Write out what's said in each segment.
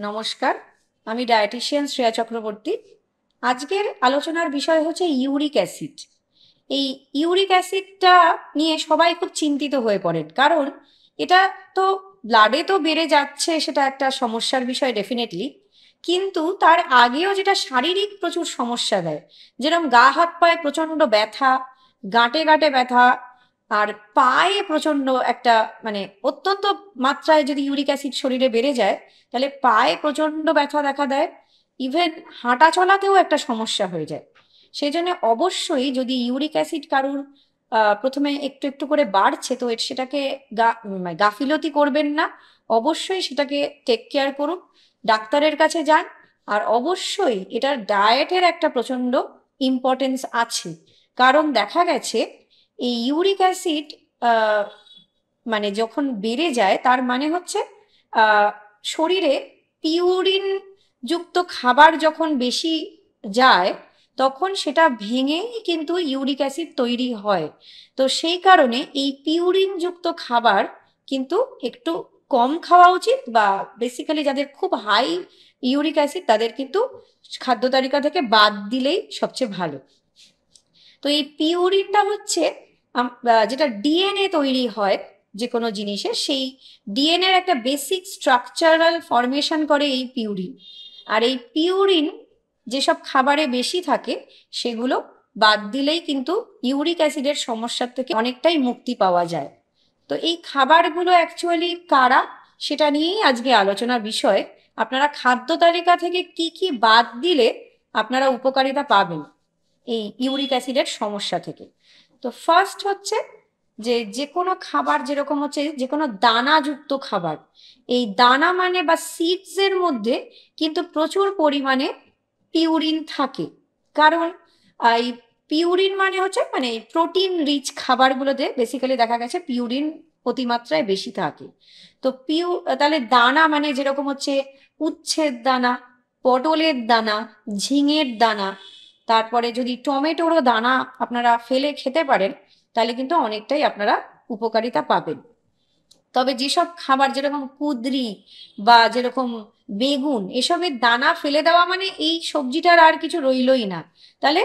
নমস্কার, আমি ডায়েটিশিয়ান শ্রেয়া চক্রবর্তী। আজকের আলোচনার বিষয় হচ্ছে ইউরিক অ্যাসিড। এই ইউরিক অ্যাসিডটা নিয়ে সবাই খুব চিন্তিত হয়ে পড়েন, কারণ এটা তো ব্লাডে তো বেড়ে যাচ্ছে, সেটা একটা সমস্যার বিষয় ডেফিনেটলি। কিন্তু তার আগেও যেটা শারীরিক প্রচুর সমস্যা দেয়, যেরকম গা হাত পায়ে প্রচন্ড ব্যথা, গাঁটে গাঁটে ব্যথা, আর পায়ে প্রচন্ড একটা মানে অত্যন্ত মাত্রায় যদি ইউরিক অ্যাসিড শরীরে বেড়ে যায়, তাহলে পায়ে প্রচন্ড ব্যথা দেখা দেয়। ইভেন হাঁটা চলাতেও একটা সমস্যা হয়ে যায়। সেই জন্য অবশ্যই যদি ইউরিক অ্যাসিড কারুর প্রথমে একটু একটু করে বাড়ছে, তো সেটাকে গাফিলতি করবেন না। অবশ্যই সেটাকে টেক কেয়ার করুন, ডাক্তারের কাছে যান। আর অবশ্যই এটার ডায়েটের একটা প্রচন্ড ইম্পর্টেন্স আছে। কারণ দেখা গেছে এই ইউরিক অ্যাসিড মানে যখন বেড়ে যায়, তার মানে হচ্ছে আহ শরীরে পিউরিন যুক্ত খাবার যখন বেশি যায়, তখন সেটা ভেঙেই কিন্তু ইউরিক অ্যাসিড তৈরি হয়। তো সেই কারণে এই পিউরিন যুক্ত খাবার কিন্তু একটু কম খাওয়া উচিত, বা বেসিক্যালি যাদের খুব হাই ইউরিক অ্যাসিড তাদের কিন্তু খাদ্য তালিকা থেকে বাদ দিলেই সবচেয়ে ভালো। তো এই পিউরিনটা হচ্ছে যেটা ডিএনএ তৈরি হয় যে কোনো জিনিসের, সেই ডিএনএর একটা বেসিক স্ট্রাকচারাল ফরমেশন করে এই পিউরিন। আর এই পিউরিন যেসব খাবারে বেশি থাকে, সেগুলো বাদ দিলেই কিন্তু ইউরিক অ্যাসিডের সমস্যার থেকে অনেকটাই মুক্তি পাওয়া যায়। তো এই খাবারগুলো অ্যাকচুয়ালি কারা, সেটা নিয়েই আজকে আলোচনার বিষয়। আপনারা খাদ্য তালিকা থেকে কি কি বাদ দিলে আপনারা উপকারিতা পাবেন এই ইউরিক অ্যাসিডের সমস্যা থেকে। তো ফার্স্ট হচ্ছে যে যে কোনো খাবার, যেরকম হচ্ছে যে কোনো দানাযুক্ত খাবার, এই দানা মানে বা সিডস এর মধ্যে কিন্তু প্রচুর পরিমাণে পিউরিন থাকে। কারণ এই পিউরিন মানে হচ্ছে মানে প্রোটিন রিচ খাবারগুলোতে বেসিক্যালি দেখা গেছে পিউরিন অতিমাত্রায় বেশি থাকে। তো তাহলে দানা মানে যেরকম হচ্ছে উচ্ছের দানা, পটলের দানা, ঝিঙের দানা, তারপরে যদি টমেটোরও দানা আপনারা ফেলে খেতে পারেন, তাহলে কিন্তু অনেকটাই আপনারা উপকারিতা পাবেন। তবে যেসব খাবার যেরকম কুঁদরি বা যেরকম বেগুন, এসবের দানা ফেলে দেওয়া মানে এই সবজিটার আর কিছু রইলই না, তাহলে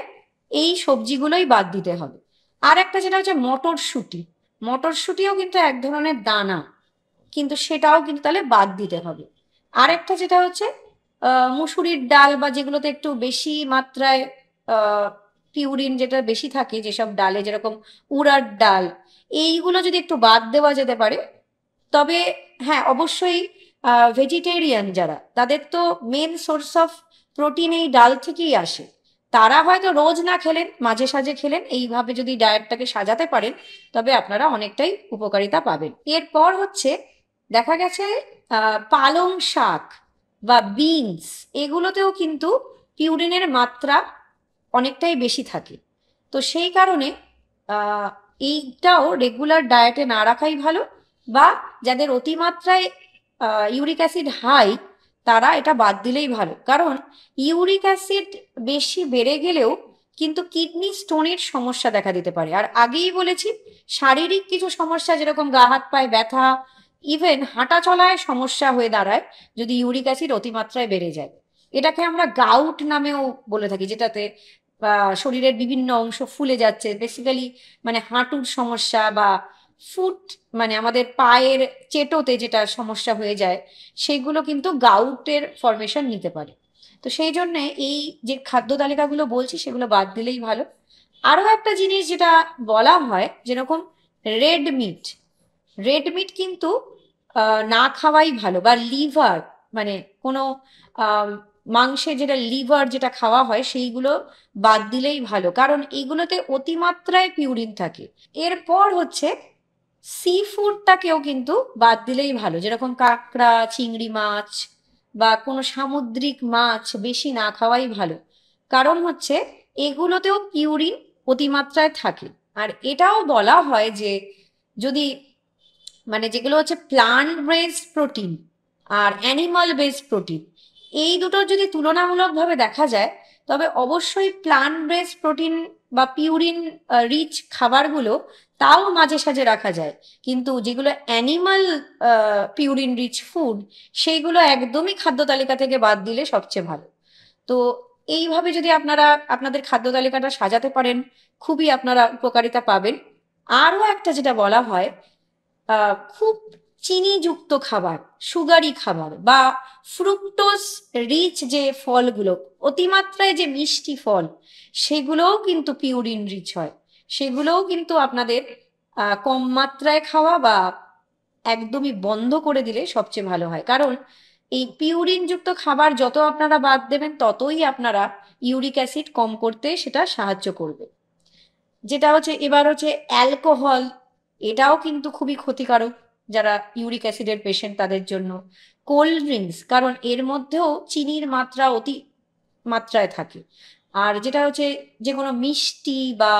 এই সবজিগুলোই বাদ দিতে হবে। আর একটা যেটা হচ্ছে মটরশুঁটি, মটরশুঁটিও কিন্তু এক ধরনের দানা, কিন্তু সেটাও কিন্তু তাহলে বাদ দিতে হবে। আর একটা যেটা হচ্ছে মুসুরির ডাল, বা যেগুলোতে একটু বেশি মাত্রায় আহ পিউরিন যেটা বেশি থাকে, যেসব ডালে যেরকম উড়ার ডাল, এইগুলো যদি একটু বাদ দেওয়া যেতে পারে, তবে হ্যাঁ অবশ্যই ভেজিটেরিয়ান যারা, তাদের তো মেন সোর্স অফ প্রোটিন এই ডাল থেকেই আসে। তারা হয়তো রোজ না খেলেন, মাঝে সাঝে খেলেন, এইভাবে যদি ডায়েটটাকে সাজাতে পারেন, তবে আপনারা অনেকটাই উপকারিতা পাবেন। এরপর হচ্ছে দেখা গেছে পালং শাক বা বিনস, এগুলোতেও কিন্তু পিউরিনের মাত্রা অনেকটাই বেশি থাকে। তো সেই কারণে আহ এইটাও রেগুলার ডায়েটে না রাখাই ভালো। বা যাদের অতিমাত্রায় ইউরিক অ্যাসিড হাই, তারা এটা বাদ দিলেই ভালো। কারণ ইউরিক অ্যাসিড বেশি বেড়ে গেলেও কিন্তু কিডনি স্টোনের সমস্যা দেখা দিতে পারে। আর আগেই বলেছি, শারীরিক কিছু সমস্যা যেরকম গা হাত পায়ে ব্যথা, ইভেন হাঁটা চলায় সমস্যা হয়ে দাঁড়ায় যদি ইউরিক অ্যাসিড অতিমাত্রায় বেড়ে যায়। এটাকে আমরা গাউট নামেও বলে থাকি, যেটাতে শরীরের বিভিন্ন অংশ ফুলে যাচ্ছে বেসিক্যালি, মানে হাঁটুর সমস্যা বা ফুট মানে আমাদের পায়ের চেটোতে যেটা সমস্যা হয়ে যায়, সেগুলো কিন্তু গাউটের ফরমেশন নিতে পারে। তো সেই জন্য এই যে খাদ্য তালিকাগুলো বলছি, সেগুলো বাদ দিলেই ভালো। আরো একটা জিনিস যেটা বলা হয়, যেরকম রেড মিট, রেড মিট কিন্তু না খাওয়াই ভালো। বা লিভার মানে কোনো আহ মাংসে যেটা লিভার যেটা খাওয়া হয়, সেইগুলো বাদ দিলেই ভালো, কারণ এইগুলোতে অতিমাত্রায় পিউরিন থাকে। এরপর হচ্ছে সি ফুডটাকেও কিন্তু বাদ দিলেই ভালো, যেরকম কাঁকড়া, চিংড়ি মাছ বা কোনো সামুদ্রিক মাছ বেশি না খাওয়াই ভালো। কারণ হচ্ছে এগুলোতেও পিউরিন অতিমাত্রায় থাকে। আর এটাও বলা হয় যে যদি মানে যেগুলো হচ্ছে প্লান্ট বেসড প্রোটিন আর অ্যানিমাল বেসড প্রোটিন, এই দুটো যদি তুলনামূলকভাবে দেখা যায়, তবে অবশ্যই প্লান্ট বেসড প্রোটিন বা পিউরিন রিচ খাবারগুলো তাও মাঝে সাঝে রাখা যায়, কিন্তু যেগুলো অ্যানিমাল পিউরিন রিচ ফুড, সেইগুলো একদমই খাদ্য তালিকা থেকে বাদ দিলে সবচেয়ে ভালো। তো এইভাবে যদি আপনারা আপনাদের খাদ্য তালিকাটা সাজাতে পারেন, খুবই আপনারা উপকারিতা পাবেন। আরও একটা যেটা বলা হয়, খুব চিনিযুক্ত খাবার, সুগারি খাবার বা ফ্রুক্টোজ রিচ যে ফলগুলো, অতিমাত্রায় যে মিষ্টি ফল, সেগুলোও কিন্তু পিউরিন রিচ হয়। সেগুলোও কিন্তু আপনাদের কম মাত্রায় খাওয়া বা একদমই বন্ধ করে দিলে সবচেয়ে ভালো হয়। কারণ এই পিউরিন যুক্ত খাবার যত আপনারা বাদ দেবেন, ততই আপনারা ইউরিক অ্যাসিড কম করতে সেটা সাহায্য করবে। যেটা হচ্ছে এবার হচ্ছে অ্যালকোহল, এটাও কিন্তু খুবই ক্ষতিকারক যারা ইউরিক অ্যাসিডের পেশেন্ট তাদের জন্য। কোল্ড ড্রিঙ্কস, কারণ এর মধ্যেও চিনির মাত্রা অতি মাত্রায় থাকে। আর যেটা হচ্ছে যে কোনো মিষ্টি বা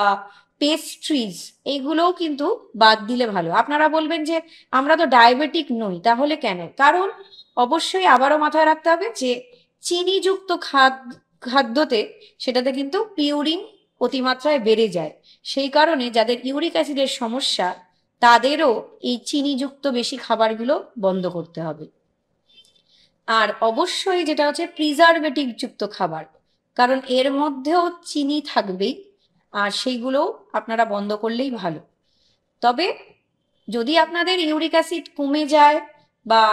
পেস্ট্রিজ, এইগুলোও কিন্তু বাদ দিলে ভালো। আপনারা বলবেন যে আমরা তো ডায়াবেটিক নই, তাহলে কেন? কারণ অবশ্যই আবারও মাথায় রাখতে হবে যে চিনিযুক্ত খাদ্যতে সেটাতে কিন্তু পিউরিন অতিমাত্রায় বেড়ে যায়। সেই কারণে যাদের ইউরিক অ্যাসিডের সমস্যা, তাদেরও এই চিনিযুক্ত বেশি খাবারগুলো বন্ধ করতে হবে। আর অবশ্যই যেটা হচ্ছে প্রিজারভেটিভ যুক্ত খাবার, কারণ এর মধ্যেও চিনি থাকবেই, আর সেইগুলোও আপনারা বন্ধ করলেই ভালো। তবে যদি আপনাদের ইউরিক অ্যাসিড কমে যায় বা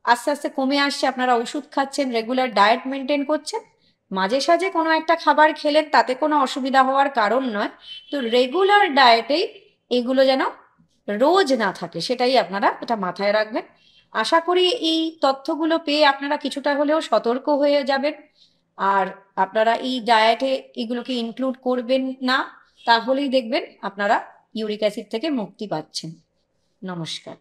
আস্তে আস্তে কমে আসছে, আপনারা ওষুধ খাচ্ছেন, রেগুলার ডায়েট মেনটেন করছেন, মাঝে সাঝে কোনো একটা খাবার খেলেন, তাতে কোনো অসুবিধা হওয়ার কারণ নয়। তো রেগুলার ডায়েটেই এগুলো যেন রোজ না থাকে, সেটাই আপনারা এটা মাথায় রাখবেন। আশা করি এই তথ্যগুলো পেয়ে আপনারা কিছুটা হলেও সতর্ক হয়ে যাবেন। আর আপনারা এই ডায়েটে এগুলোকে ইনক্লুড করবেন না, তাহলেই দেখবেন আপনারা ইউরিক অ্যাসিড থেকে মুক্তি পাচ্ছেন। নমস্কার।